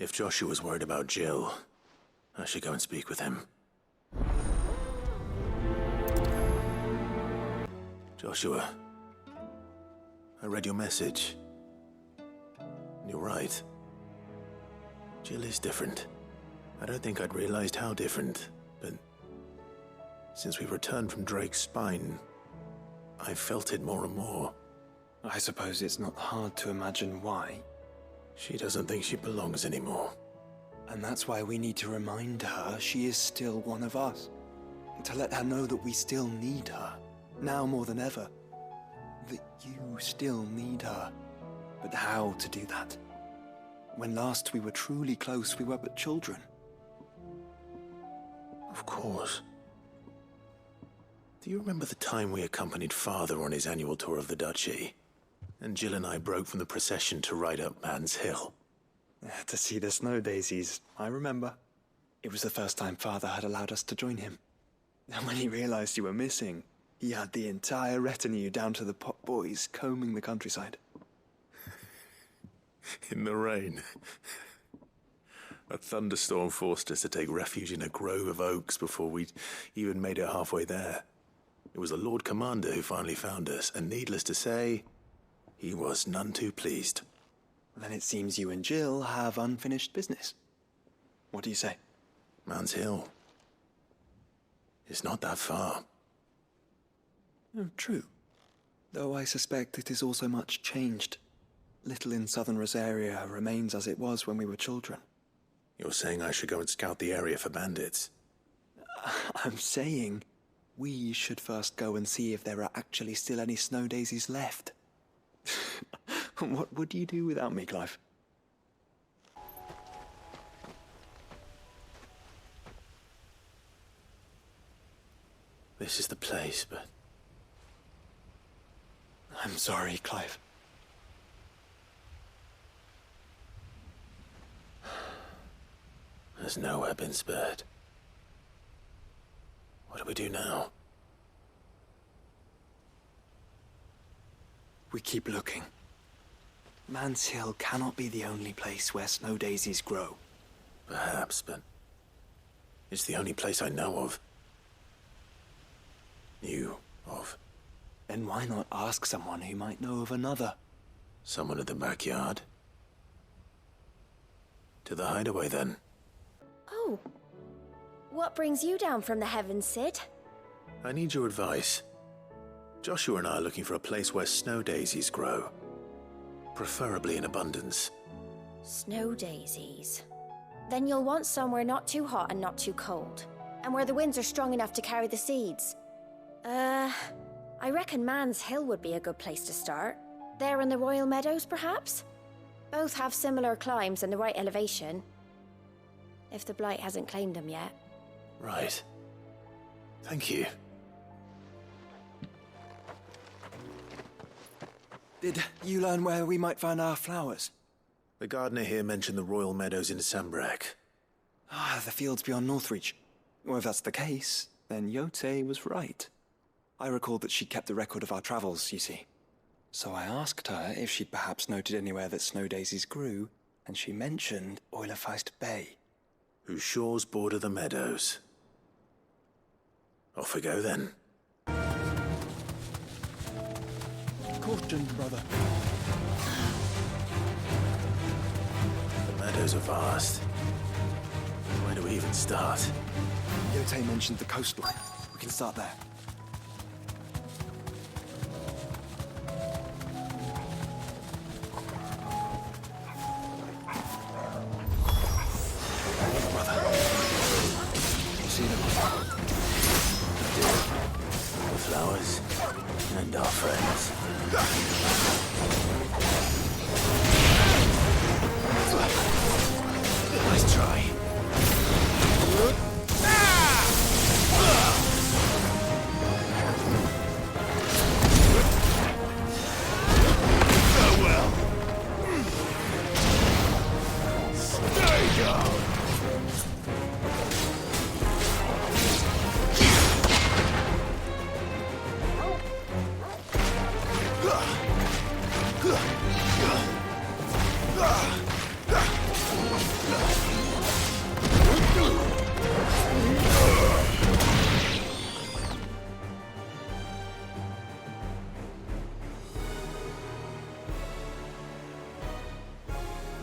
If Joshua's worried about Jill, I should go and speak with him. Joshua, I read your message. You're right. Jill is different. I don't think I'd realized how different, but since we returned from Drake's spine, I've felt it more and more. I suppose it's not hard to imagine why. She doesn't think she belongs anymore. And that's why we need to remind her she is still one of us. To let her know that we still need her, now more than ever. That you still need her. But how to do that? When last we were truly close, we were but children. Of course. Do you remember the time we accompanied Father on his annual tour of the Duchy? And Jill and I broke from the procession to ride up Man's Hill. To see the snow daisies, I remember. It was the first time Father had allowed us to join him. And when he realized you were missing, he had the entire retinue down to the pot boys combing the countryside. In the rain. A thunderstorm forced us to take refuge in a grove of oaks before we'd even made it halfway there. It was the Lord Commander who finally found us, and needless to say, he was none too pleased. Then it seems you and Jill have unfinished business. What do you say? Man's Hill. It's not that far. Oh, true. Though I suspect it is also much changed. Little in southern Rosaria remains as it was when we were children. You're saying I should go and scout the area for bandits? I'm saying we should first go and see if there are actually still any snow daisies left. What would you do without me, Clive? This is the place, but... I'm sorry, Clive. There's nowhere been spared. What do we do now? We keep looking. Man's Hill cannot be the only place where snow daisies grow. Perhaps, but it's the only place I know of. Knew of. Then why not ask someone who might know of another? Someone in the backyard? To the hideaway, then. Oh. What brings you down from the heavens, Sid? I need your advice. Joshua and I are looking for a place where snow daisies grow. Preferably in abundance. Snow daisies. Then you'll want somewhere not too hot and not too cold. And where the winds are strong enough to carry the seeds. I reckon Man's Hill would be a good place to start. There in the Royal Meadows, perhaps? Both have similar climbs and the right elevation. If the Blight hasn't claimed them yet. Right. Thank you. Did you learn where we might find our flowers? The gardener here mentioned the Royal Meadows in Sambrek. The fields beyond Northreach. Well, if that's the case, then Yote was right. I recalled that she kept a record of our travels, you see. So I asked her if she'd perhaps noted anywhere that snow daisies grew, and she mentioned Oilefeist Bay. Whose shores border the meadows. Off we go, then. Caution, brother. The meadows are vast. Where do we even start? Yote mentioned the coastline. We can start there. Brother. You see them? The flowers and our friends. Nice try. What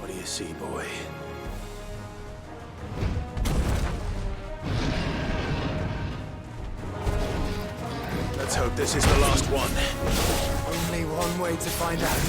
do you see, boy? Let's hope this is the last one. Only one way to find out.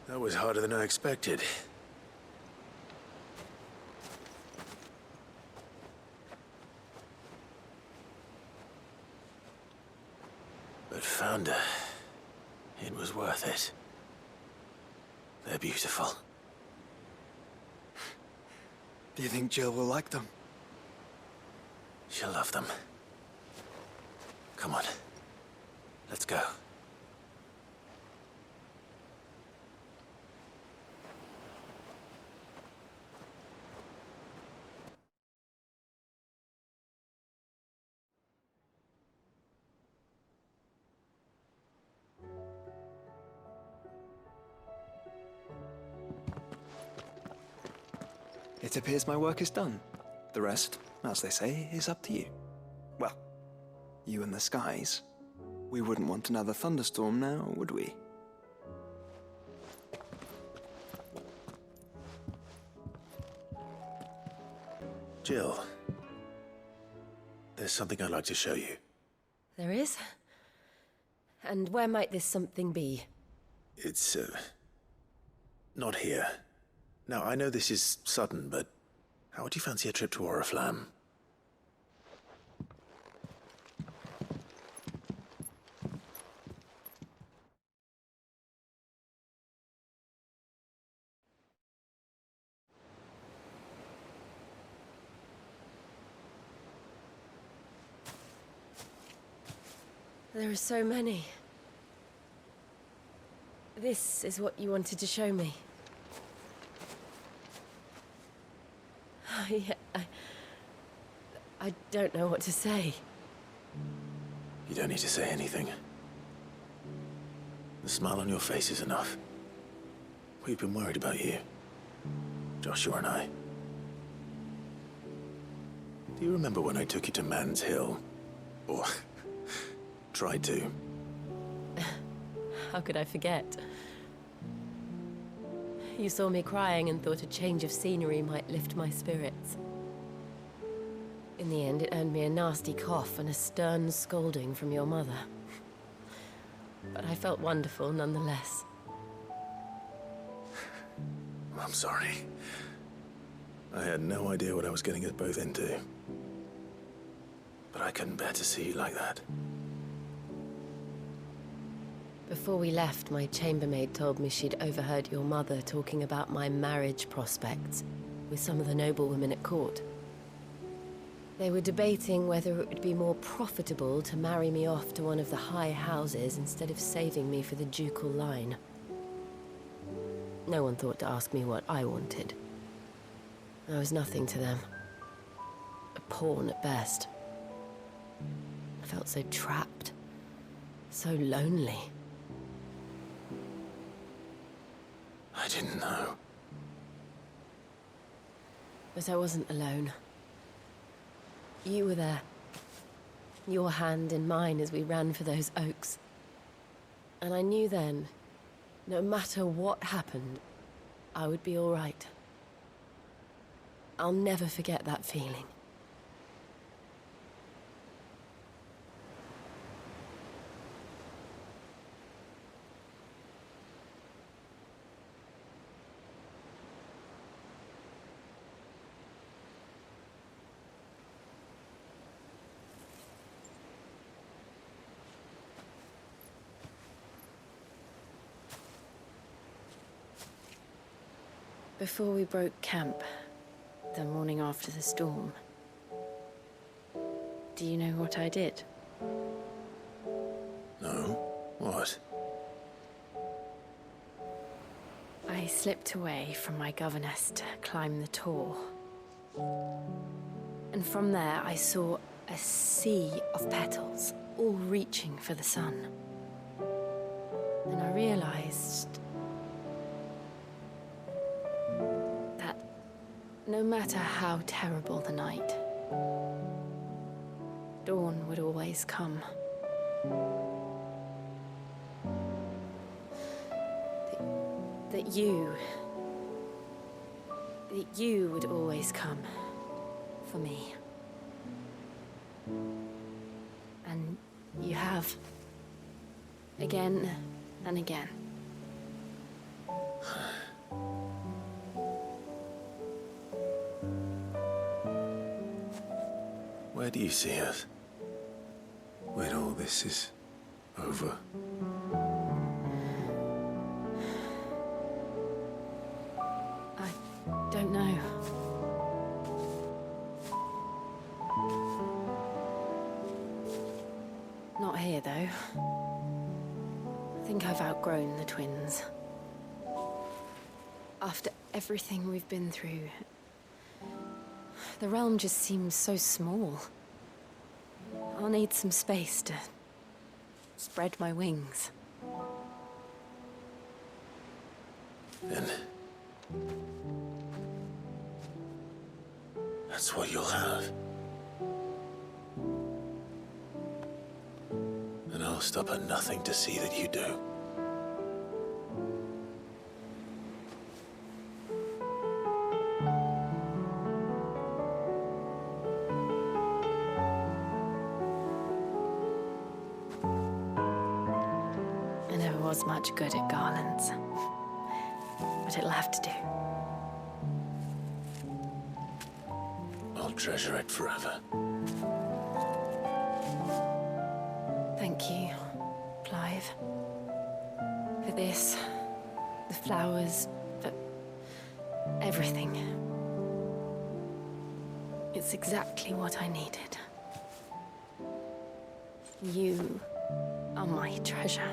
That was harder than I expected. But found her. It was worth it. They're beautiful. Do you think Jill will like them? She'll love them. Come on. Let's go. It appears my work is done. The rest, as they say, is up to you. Well, you and the skies. We wouldn't want another thunderstorm now, would we? Jill, there's something I'd like to show you. There is? And where might this something be? It's, not here. Now, I know this is sudden, but how would you fancy a trip to Oriflamme? There are so many. This is what you wanted to show me. I don't know what to say. You don't need to say anything. The smile on your face is enough. We've been worried about you, Joshua and I. Do you remember when I took you to Man's Hill? Or tried to? How could I forget? You saw me crying and thought a change of scenery might lift my spirits. In the end, it earned me a nasty cough and a stern scolding from your mother. But I felt wonderful nonetheless. I'm sorry. I had no idea what I was getting us both into. But I couldn't bear to see you like that. Before we left, my chambermaid told me she'd overheard your mother talking about my marriage prospects with some of the noblewomen at court. They were debating whether it would be more profitable to marry me off to one of the high houses instead of saving me for the ducal line. No one thought to ask me what I wanted. I was nothing to them. A pawn at best. I felt so trapped, so lonely. I didn't know. But I wasn't alone. You were there. Your hand in mine as we ran for those oaks. And I knew then, no matter what happened, I would be all right. I'll never forget that feeling. Before we broke camp, the morning after the storm, do you know what I did? No? What? I slipped away from my governess to climb the tor. And from there I saw a sea of petals, all reaching for the sun. And I realized no matter how terrible the night, dawn would always come. That you would always come for me. And you have. Again and again. Where do you see us? When all this is over? I don't know. Not here, though. I think I've outgrown the twins. After everything we've been through, the realm just seems so small. I'll need some space to spread my wings. Then that's what you'll have. And I'll stop at nothing to see that you do. Was much good at garlands, but it'll have to do. I'll treasure it forever. Thank you, Clive, for this, the flowers, for everything. It's exactly what I needed. You are my treasure.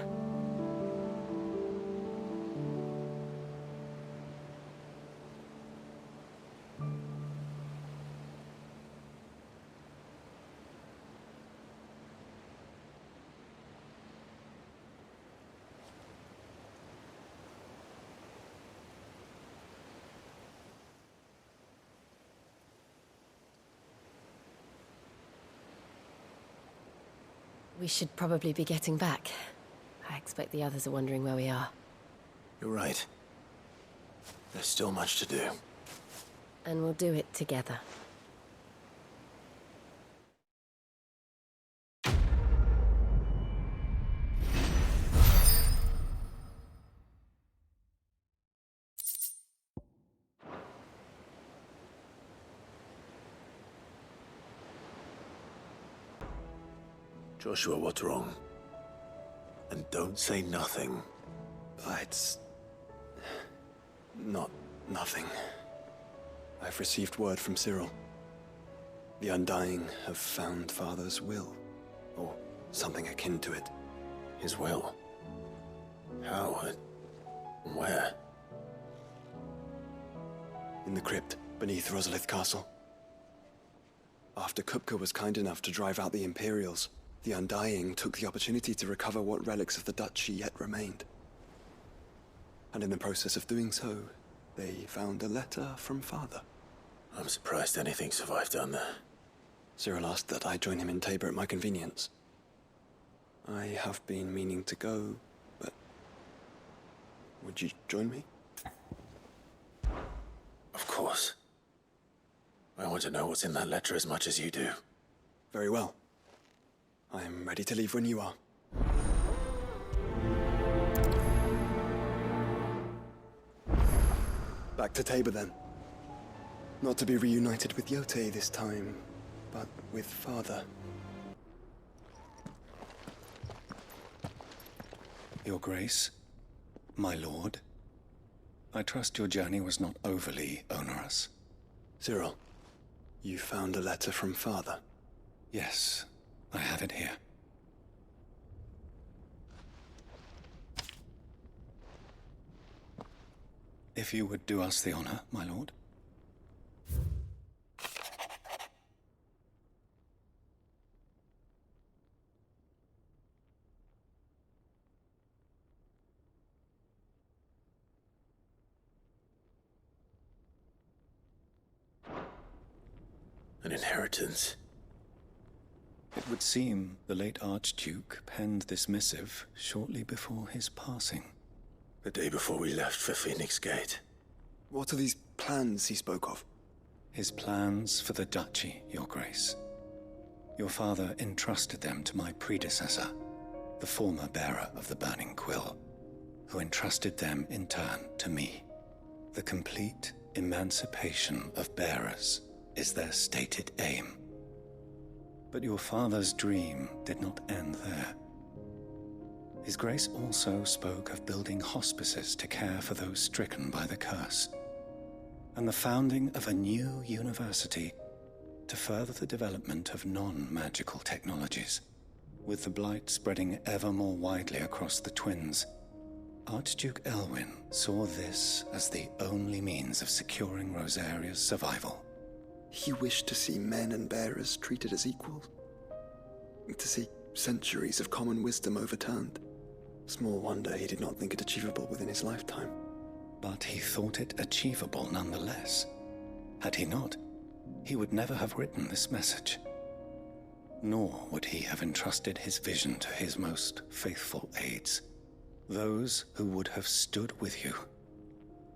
We should probably be getting back. I expect the others are wondering where we are. You're right. There's still much to do. And we'll do it together. Joshua, what's wrong? And don't say nothing. It's... not nothing. I've received word from Cyril. The Undying have found Father's will, or something akin to it. His will? How? Where? In the crypt, beneath Rosalith Castle. After Kupka was kind enough to drive out the Imperials, the Undying took the opportunity to recover what relics of the Duchy yet remained. And in the process of doing so, they found a letter from Father. I'm surprised anything survived down there. Cyril asked that I join him in Tabor at my convenience. I have been meaning to go, but... would you join me? Of course. I want to know what's in that letter as much as you do. Very well. I am ready to leave when you are. Back to Tabor then. Not to be reunited with Yote this time, but with Father. Your Grace, my lord, I trust your journey was not overly onerous. Cyril, you found a letter from Father? Yes, I have it here. If you would do us the honor, my lord. An inheritance. It would seem the late Archduke penned this missive shortly before his passing. The day before we left for Phoenix Gate. What are these plans he spoke of? His plans for the Duchy, Your Grace. Your father entrusted them to my predecessor, the former bearer of the Burning Quill, who entrusted them in turn to me. The complete emancipation of bearers is their stated aim. But your father's dream did not end there. His Grace also spoke of building hospices to care for those stricken by the curse, and the founding of a new university to further the development of non-magical technologies. With the blight spreading ever more widely across the Twins, Archduke Elwyn saw this as the only means of securing Rosaria's survival. He wished to see men and bearers treated as equals. To see centuries of common wisdom overturned. Small wonder he did not think it achievable within his lifetime. But he thought it achievable nonetheless. Had he not, he would never have written this message. Nor would he have entrusted his vision to his most faithful aides, those who would have stood with you,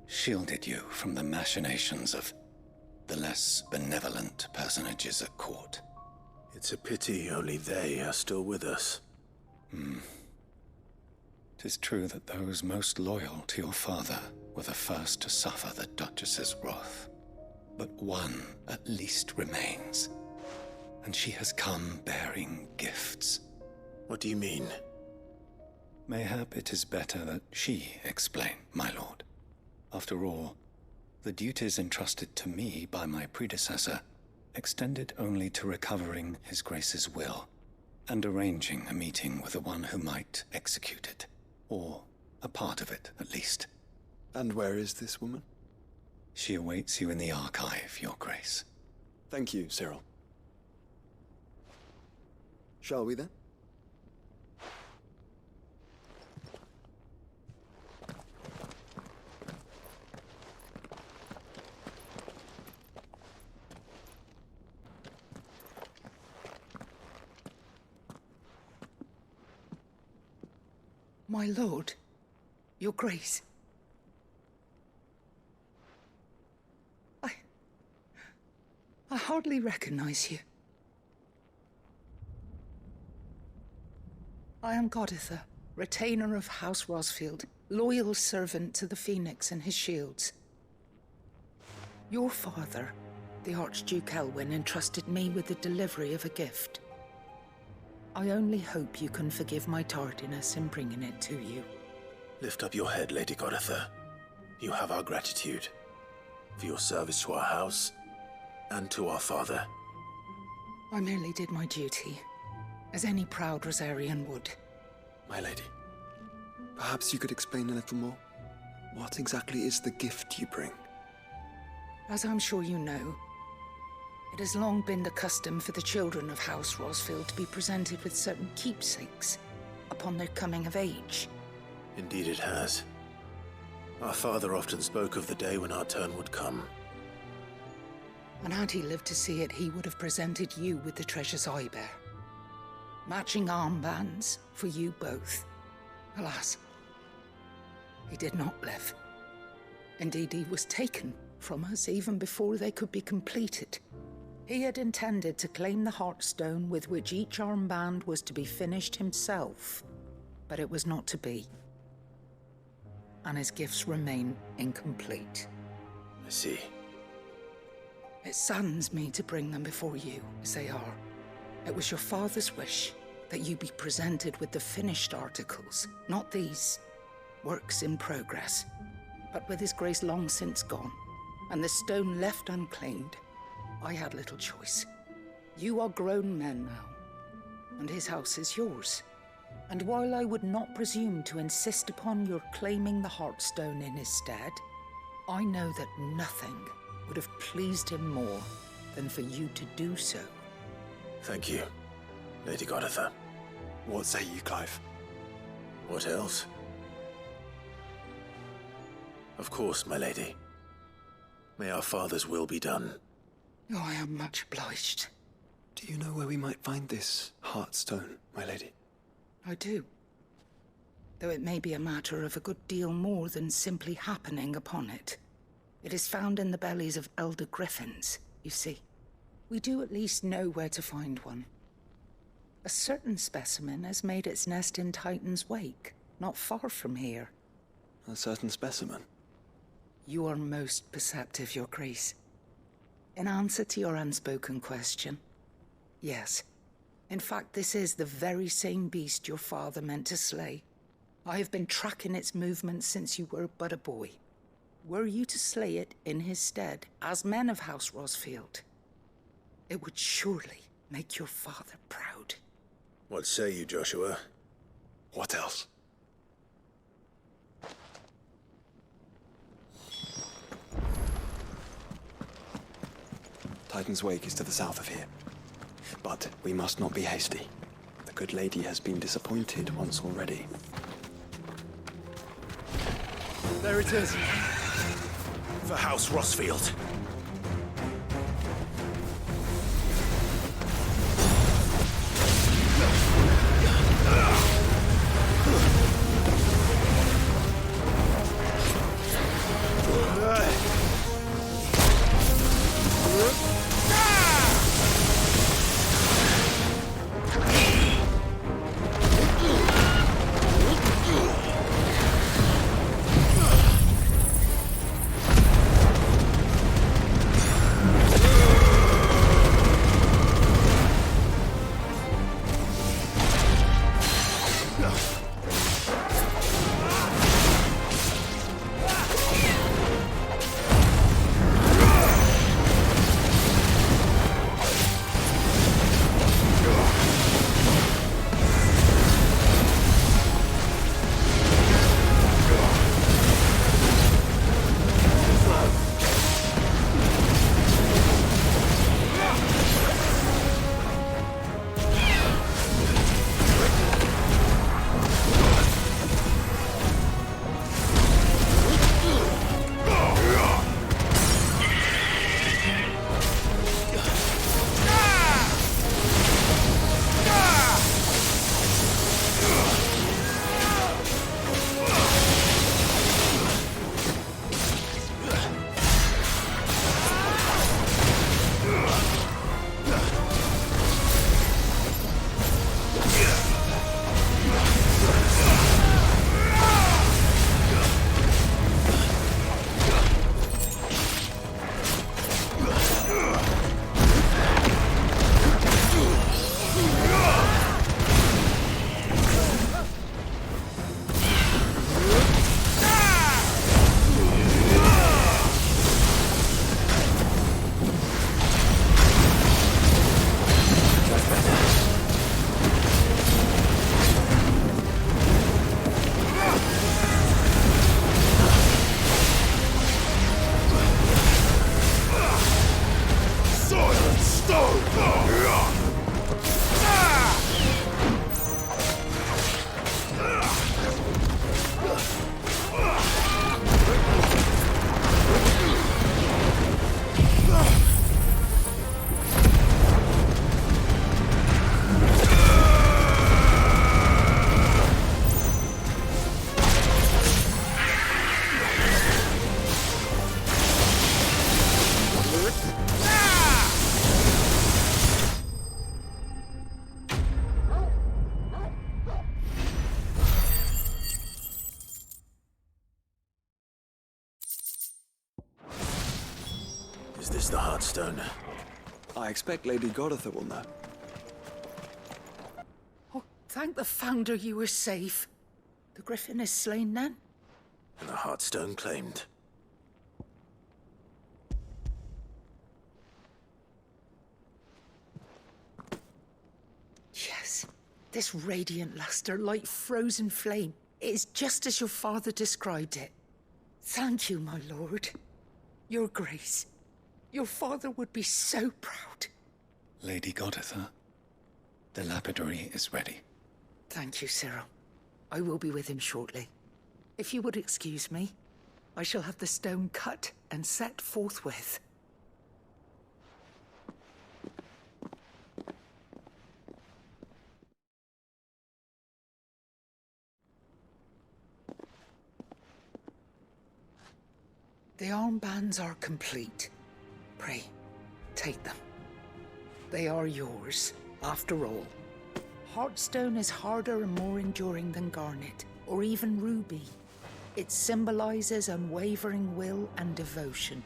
shielded you from the machinations of the less benevolent personages at court. It's a pity only they are still with us. 'Tis true that those most loyal to your father were the first to suffer the Duchess's wrath. But one at least remains, and she has come bearing gifts. What do you mean? Mayhap it is better that she explain, my lord. After all, the duties entrusted to me by my predecessor extended only to recovering His Grace's will and arranging a meeting with the one who might execute it, or a part of it at least. And where is this woman? She awaits you in the archive, Your Grace. Thank you, Cyril. Shall we then? My lord, Your Grace. I hardly recognize you. I am Goditha, retainer of House Rosfield, loyal servant to the Phoenix and his shields. Your father, the Archduke Elwyn, entrusted me with the delivery of a gift. I only hope you can forgive my tardiness in bringing it to you. Lift up your head, Lady Goditha. You have our gratitude for your service to our house and to our father. I merely did my duty, as any proud Rosarian would. My lady, perhaps you could explain a little more? What exactly is the gift you bring? As I'm sure you know, it has long been the custom for the children of House Rosfield to be presented with certain keepsakes upon their coming of age. Indeed it has. Our father often spoke of the day when our turn would come. And had he lived to see it, he would have presented you with the treasures I bear. Matching armbands for you both. Alas, he did not live. Indeed, he was taken from us even before they could be completed. He had intended to claim the Heartstone with which each armband was to be finished himself, but it was not to be. And his gifts remain incomplete. I see. It saddens me to bring them before you, as they are. It was your father's wish that you be presented with the finished articles, not these works in progress. But with his grace long since gone, and the stone left unclaimed, I had little choice. You are grown men now, and his house is yours. And while I would not presume to insist upon your claiming the Heartstone in his stead, I know that nothing would have pleased him more than for you to do so. Thank you, Lady Goditha. What say you, Clive? What else? Of course, my lady. May our father's will be done. Oh, I am much obliged. Do you know where we might find this Heartstone, my lady? I do. Though it may be a matter of a good deal more than simply happening upon it. It is found in the bellies of elder griffins, you see. We do at least know where to find one. A certain specimen has made its nest in Titan's Wake, not far from here. A certain specimen? You are most perceptive, Your Grace. In answer to your unspoken question, yes. In fact, this is the very same beast your father meant to slay. I have been tracking its movements since you were but a boy. Were you to slay it in his stead, as men of House Rosfield, it would surely make your father proud. What say you, Joshua? What else? Titan's Wake is to the south of here. But we must not be hasty. The good lady has been disappointed once already. There it is. For House Rosfield. Is this the Heartstone? I expect Lady Goditha will know. Oh, thank the Founder you were safe. The Griffin is slain then? And the Heartstone claimed. Yes. This radiant luster, like frozen flame. It is just as your father described it. Thank you, my lord. Your Grace. Your father would be so proud. Lady Goditha, the lapidary is ready. Thank you, Cyril. I will be with him shortly. If you would excuse me, I shall have the stone cut and set forthwith. The armbands are complete. Pray, take them. They are yours, after all. Heartstone is harder and more enduring than garnet, or even ruby. It symbolizes unwavering will and devotion.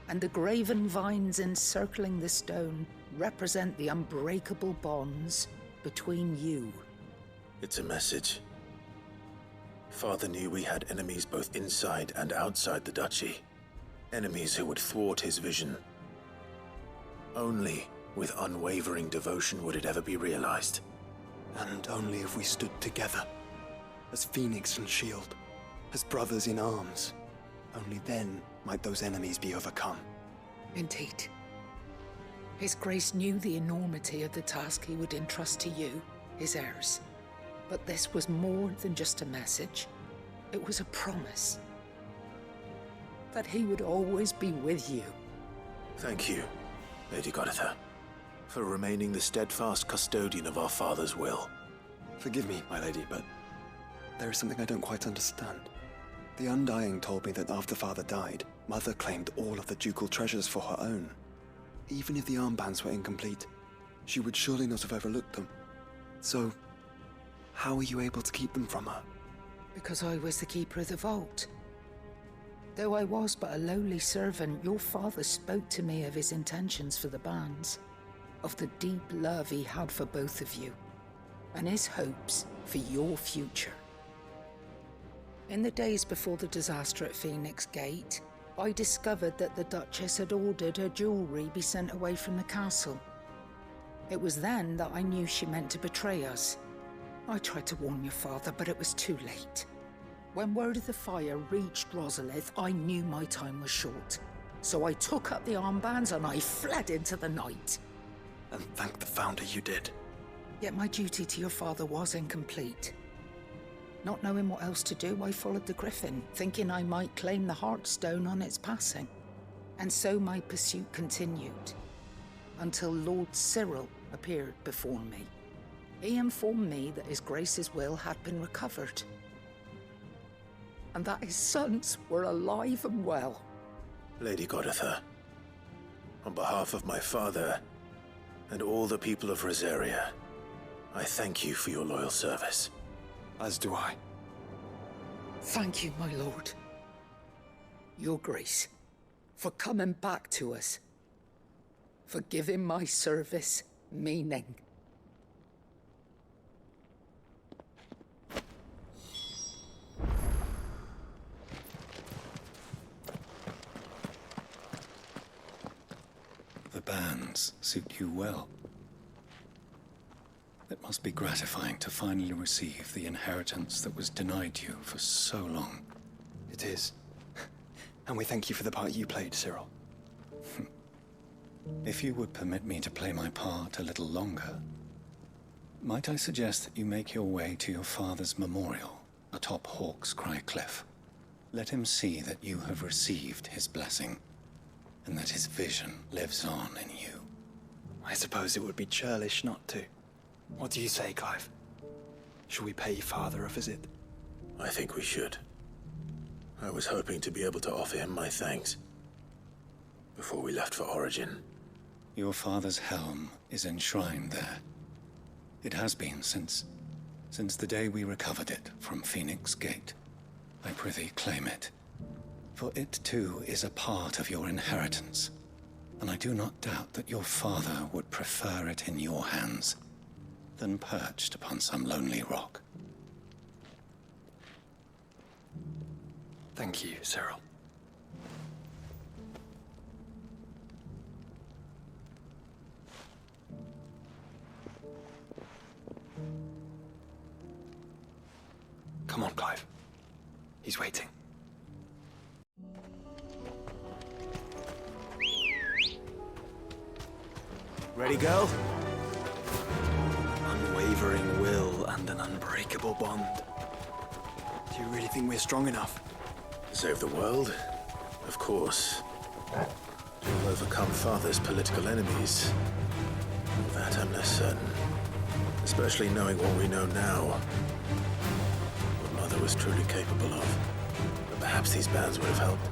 And the graven vines encircling the stone represent the unbreakable bonds between you. It's a message. Father knew we had enemies both inside and outside the duchy. Enemies who would thwart his vision. Only with unwavering devotion would it ever be realized. And only if we stood together, as Phoenix and Shield, as brothers in arms. Only then might those enemies be overcome. Indeed. His Grace knew the enormity of the task he would entrust to you, his heirs. But this was more than just a message. It was a promise. That he would always be with you. Thank you, Lady Goditha, for remaining the steadfast custodian of our father's will. Forgive me, my lady, but there is something I don't quite understand. The Undying told me that after Father died, Mother claimed all of the ducal treasures for her own. Even if the armbands were incomplete, she would surely not have overlooked them. So, how were you able to keep them from her? Because I was the keeper of the vault. Though I was but a lowly servant, your father spoke to me of his intentions for the bands, of the deep love he had for both of you, and his hopes for your future. In the days before the disaster at Phoenix Gate, I discovered that the Duchess had ordered her jewelry be sent away from the castle. It was then that I knew she meant to betray us. I tried to warn your father, but it was too late. When word of the fire reached Rosalith, I knew my time was short. So I took up the armbands and I fled into the night. And thank the Founder you did. Yet my duty to your father was incomplete. Not knowing what else to do, I followed the Griffin, thinking I might claim the Heartstone on its passing. And so my pursuit continued, until Lord Cyril appeared before me. He informed me that His Grace's will had been recovered, and that his sons were alive and well. Lady Goditha, on behalf of my father and all the people of Rosaria, I thank you for your loyal service. As do I. Thank you, my lord. Your Grace, for coming back to us. For giving my service meaning. The bands suit you well. It must be gratifying to finally receive the inheritance that was denied you for so long. It is. And we thank you for the part you played, Cyril. If you would permit me to play my part a little longer, might I suggest that you make your way to your father's memorial atop Hawk's Cry Cliff? Let him see that you have received his blessing, and that his vision lives on in you. I suppose it would be churlish not to. What do you say, Clive? Shall we pay Father a visit? I think we should. I was hoping to be able to offer him my thanks before we left for Origin. Your father's helm is enshrined there. It has been since the day we recovered it from Phoenix Gate. I prithee claim it, for it too is a part of your inheritance, and I do not doubt that your father would prefer it in your hands than perched upon some lonely rock. Thank you, Cyril. Come on, Clive. He's waiting. Ready, girl? Unwavering will and an unbreakable bond. Do you really think we're strong enough? To save the world? Of course. To overcome Father's political enemies? Of that I'm less certain. Especially knowing what we know now. What Mother was truly capable of. But perhaps these bands would have helped.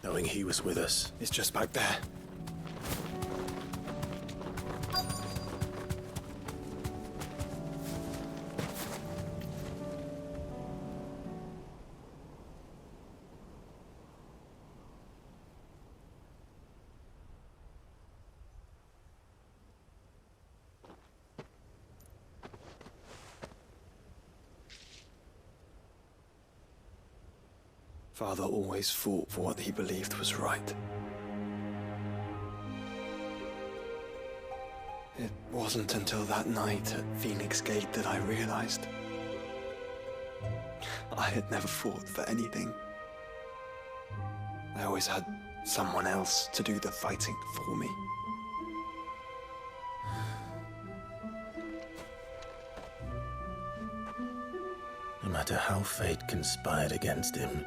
Knowing he was with us. It's just back there. Father always fought for what he believed was right. It wasn't until that night at Phoenix Gate that I realized I had never fought for anything. I always had someone else to do the fighting for me. No matter how fate conspired against him,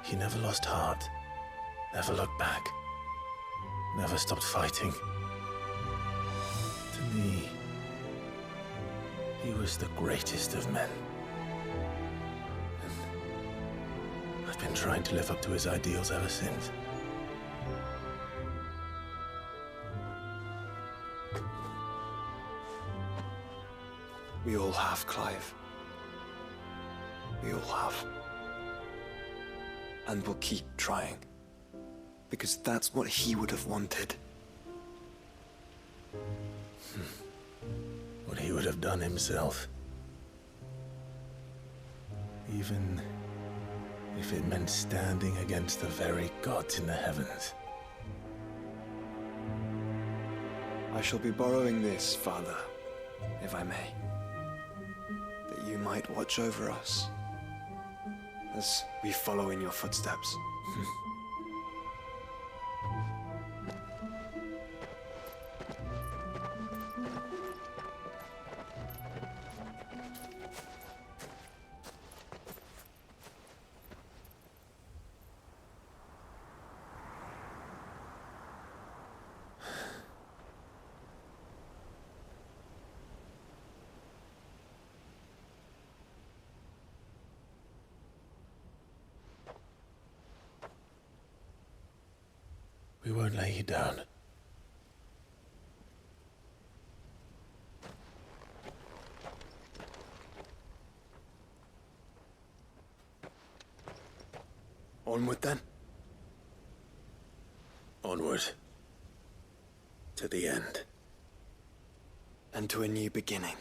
he never lost heart, never looked back, never stopped fighting. To me, he was the greatest of men. And I've been trying to live up to his ideals ever since. We all have, Clive. We all have. And we'll keep trying. Because that's what he would have wanted. What he would have done himself. Even if it meant standing against the very gods in the heavens. I shall be borrowing this, Father, if I may. That you might watch over us as we follow in your footsteps. We won't lay you down. Onward then. Onward. To the end. And to a new beginning.